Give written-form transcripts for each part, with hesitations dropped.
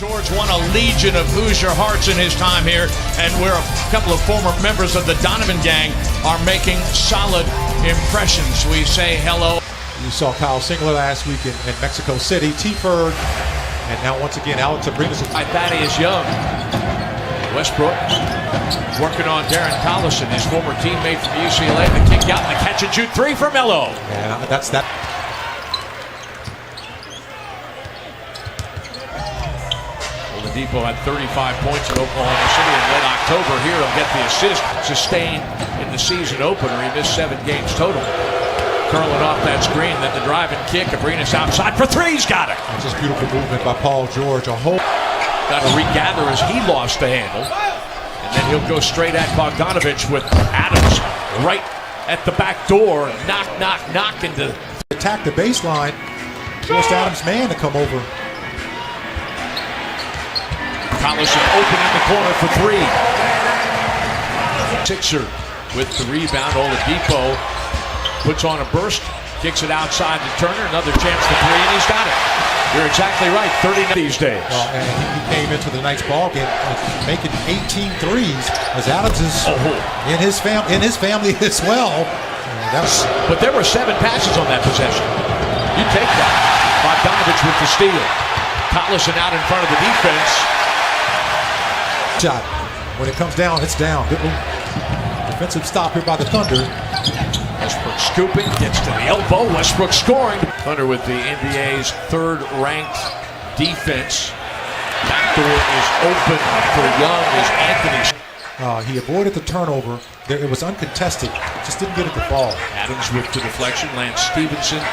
George won a legion of Hoosier hearts in his time here, and where a couple of former members of the Donovan gang are making solid impressions. We say hello. You saw Kyle Singler last week in Mexico City, T-Ford, and now once again Alex Abrinas. By Thaddeus Young. Westbrook working on Darren Collison, his former teammate from UCLA. The kick out and the catch and shoot three for Melo. Yeah, that's that. Oladipo had 35 points in Oklahoma City in late October. Here he'll get the assist sustained in the season opener. He missed 7 games total. Curling off that screen, then the driving kick. Abrinas outside for three. He's got it. That's just beautiful movement by Paul George. Got to regather as he lost the handle. And then he'll go straight at Bogdanovich with Adams right at the back door. Knock, knock, knock into. Attack the baseline. Just Adams' man to come over. Collison open in the corner for three. Sixer with the rebound. Oladipo puts on a burst, kicks it outside to Turner. Another chance for three, and he's got it. You're exactly right. 30 these days. Well, and he came into the night's ball game making 18 threes as Adams is in his family as well. But there were 7 passes on that possession. You take that. Bogdanovich with the steal. Collison out in front of the defense. Shot. When it comes down, it's down. Good defensive stop here by the Thunder. Westbrook scooping, gets to the elbow. Westbrook scoring. Thunder with the NBA's 3rd-ranked defense. Backdoor is open for Young as Anthony. He avoided the turnover. It was uncontested. Just didn't get it to fall. Adams with the deflection. Lance Stevenson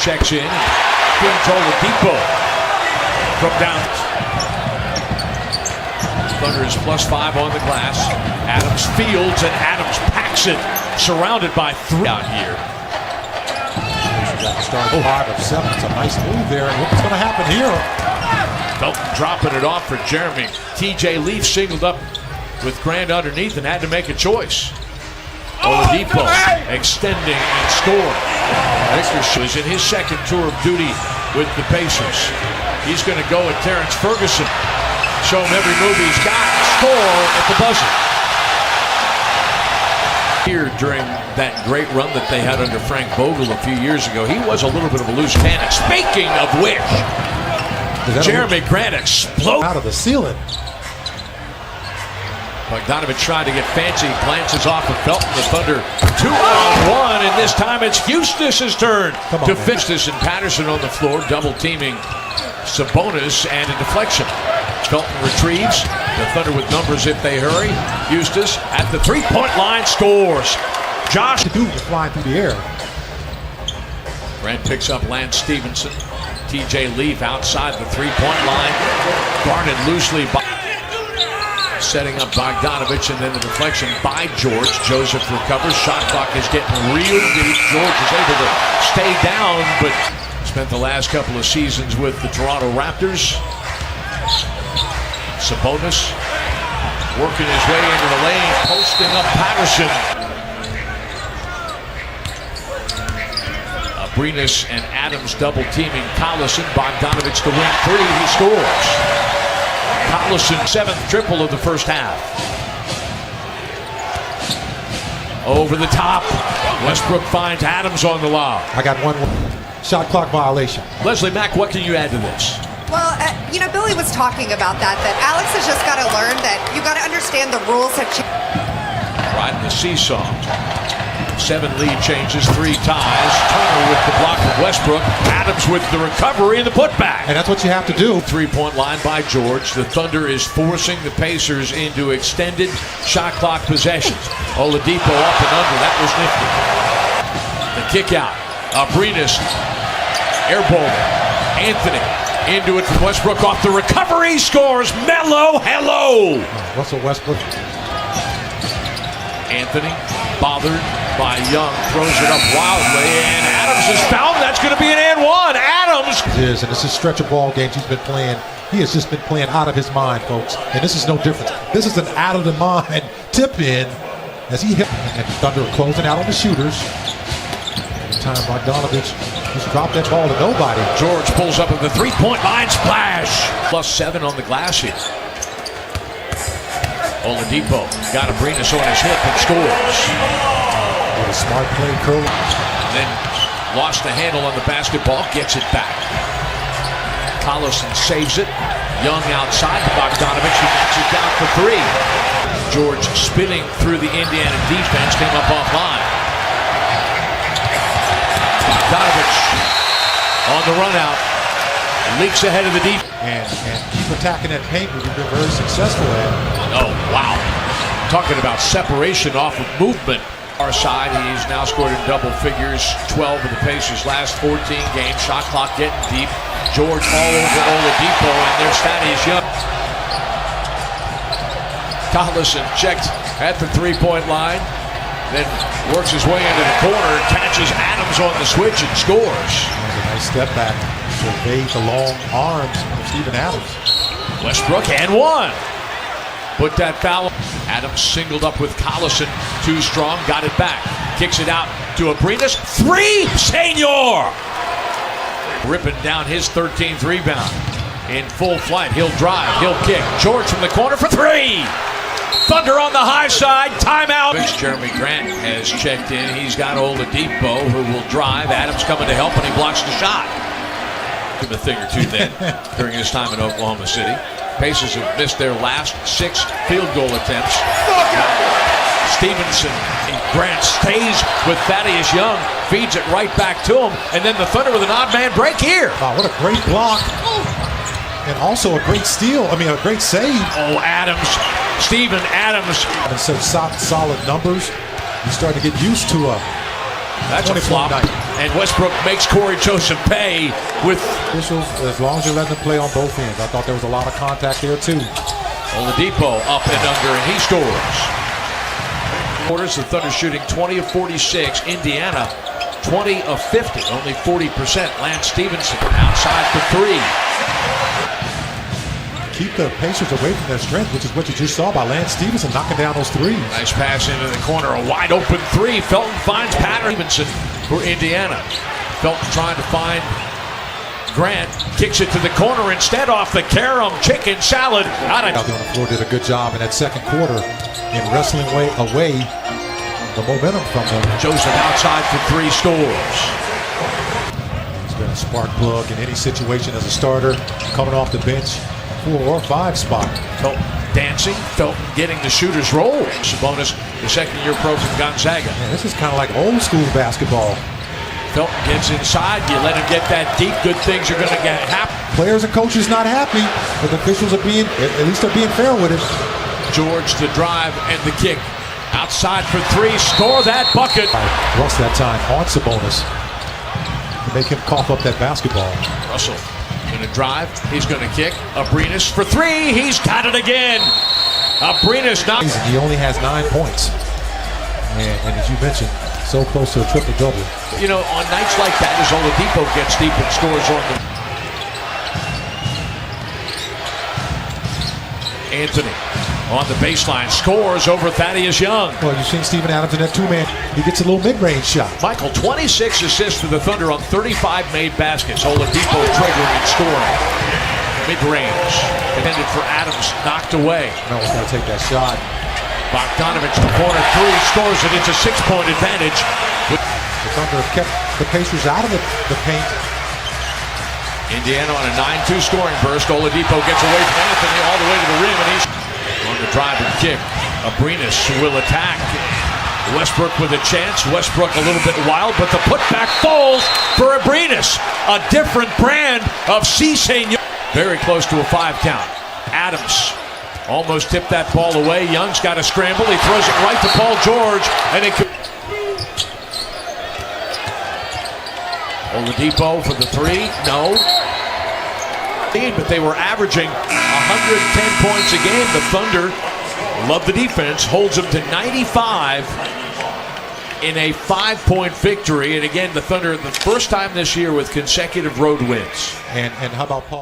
checks in. Feeds Oladipo from down. Thunder is +5 on the glass. Adams fields and Adams packs it. Surrounded by 3 out here. Got to start 5 of 7. It's a nice move there. And what's going to happen here? Felton dropping it off for Jeremy. TJ Leaf singled up with Grant underneath and had to make a choice. Oladipo extending and scoring. Victor is in his 2nd tour of duty with the Pacers. He's going to go at Terrence Ferguson. Show him every move he's got. Score at the buzzer. Here during that great run that they had under Frank Vogel a few years ago, he was a little bit of a loose cannon. Speaking of which, Jeremy Grant exploded out of the ceiling. Bogdanovich tried to get fancy, glances off of Felton. The Thunder 2-on-1, and this time it's Eustace's turn to fix this. And Patterson on the floor, double teaming Sabonis, and a deflection. Felton retrieves. The Thunder with numbers if they hurry. Eustace at the 3-point line scores. Josh to do is flying through the air. Grant picks up Lance Stevenson. TJ Leaf outside the 3-point line. Guarded loosely by setting up Bogdanovich, and then the deflection by George. Joseph recovers. Shot clock is getting real deep. George is able to stay down, but spent the last couple of seasons with the Toronto Raptors. Sabonis working his way into the lane, posting up Patterson. Abrinas and Adams double teaming Collison. Bogdanovich to win 3. He scores. Collison 7th triple of the first half. Over the top. Westbrook finds Adams on the lob. I got one shot clock violation. Leslie Mack, what can you add to this? Well, Billy was talking about that Alex has just got to learn that you got to understand the rules have changed. Riding the seesaw. 7 lead changes, 3 ties. Turner with the block of Westbrook. Adams with the recovery and the putback. And that's what you have to do. 3-point line by George. The Thunder is forcing the Pacers into extended shot clock possessions. Oladipo up and under. That was nifty. The kick out. Abrinas airball. Anthony into it from Westbrook off the recovery. Scores. Melo. Hello. Russell Westbrook. Anthony bothered by Young, throws it up wildly, and Adams is fouled. That's going to be an and one. Adams is, and this is stretch of ball games he's been playing. He has just been playing out of his mind, folks. And this is no different. This is an out of the mind tip in as he hit, and Thunder closing out on the shooters. Every time Bogdanovich Just drop that ball to nobody. George pulls up at the three-point line, splash. +7 on the glass here. Oladipo got Abrinas on his hip and scores. What a smart play, Curl. Then lost the handle on the basketball, gets it back. Collison saves it. Young outside to Bogdanovich, who knocks it down for three. George spinning through the Indiana defense, came up offline. Bogdanovich on the run out, leaks ahead of the defense. And keep attacking that paint, which we've been very successful at. Oh, wow. Talking about separation off of movement. Our side, he's now scored in double figures, 12 of the Pacers' last 14 games. Shot clock getting deep. George all over Oladipo, and there's Thaddeus Young. Collison checked at the three-point line, then works his way into the corner, catches Adams on the switch and scores. That's a nice step back to evade the long arms of Steven Adams. Westbrook and one. Put that foul. Adams singled up with Collison. Too strong, got it back. Kicks it out to Abrinas. Three, Senor! Ripping down his 13th rebound. In full flight, he'll drive, he'll kick. George from the corner for three! Thunder on the high side, timeout. Jeremy Grant has checked in. He's got Oladipo, who will drive. Adams coming to help, and he blocks the shot. Give him a thing or two then during his time in Oklahoma City. Pacers have missed their last 6 field goal attempts. Stevenson and Grant stays with Thaddeus Young, feeds it right back to him, and then the Thunder with an odd man break here. Wow, what a great block. And also a great steal. I mean, a great save. Oh, Adams. Steven Adams. And such solid numbers. You start to get used to a That's a flop. Night. And Westbrook makes Corey Joseph pay with officials, as long as you're letting them play on both ends. I thought there was a lot of contact there too. Oladipo up and under, and he scores. Quarters, the Thunder shooting 20 of 46. Indiana 20 of 50, only 40%. Lance Stevenson outside for three. Keep the Pacers away from their strength, which is what you just saw by Lance Stevenson knocking down those threes. Nice pass into the corner, a wide open three. Felton finds Patrick Stevenson for Indiana. Felton trying to find Grant, kicks it to the corner instead off the carom chicken salad. Out on the floor did a good job in that second quarter in wrestling away the momentum from them. Joseph outside for three, scores. He's been a spark plug in any situation as a starter, coming off the bench. 4 or 5 spot. Felton dancing, Felton getting the shooter's roll. Sabonis, the second-year pro from Gonzaga. Man, this is kind of like old school basketball. Felton gets inside, you let him get that deep, good things are going to get happen. Players and coaches not happy, but the officials are being, at least they're being fair with it. George the drive and the kick. Outside for three, score that bucket. Russ that time on Sabonis to make him cough up that basketball. Russell gonna drive, he's gonna kick. Abrinas for three, he's got it again. Abrinas not. He only has 9 points. And as you mentioned, so close to a triple-double. You know, on nights like that, as Oladipo gets deep and scores on the... Anthony on the baseline, scores over Thaddeus Young. Well, you've seen Steven Adams in that two-man. He gets a little mid-range shot. Michael, 26 assists for the Thunder on 35 made baskets. Oladipo triggering and scoring. Mid-range. Intended for Adams, knocked away. No one's going to take that shot. Bogdanovich, the corner three, scores it. It's a 6-point advantage. The Thunder have kept the Pacers out of the paint. Indiana on a 9-2 scoring burst. Oladipo gets away from Anthony all the way to the rim, and he's on the drive and kick. Abrinas will attack. Westbrook with a chance. Westbrook a little bit wild, but the putback falls for Abrinas. A different brand of Senor. Very close to a 5 count. Adams almost tipped that ball away. Young's got to scramble. He throws it right to Paul George, and it could... Oladipo for the three. No. But they were averaging 110 points a game. The Thunder love the defense, holds them to 95 in a 5-point victory. And again, the Thunder, the first time this year with consecutive road wins. And how about Paul?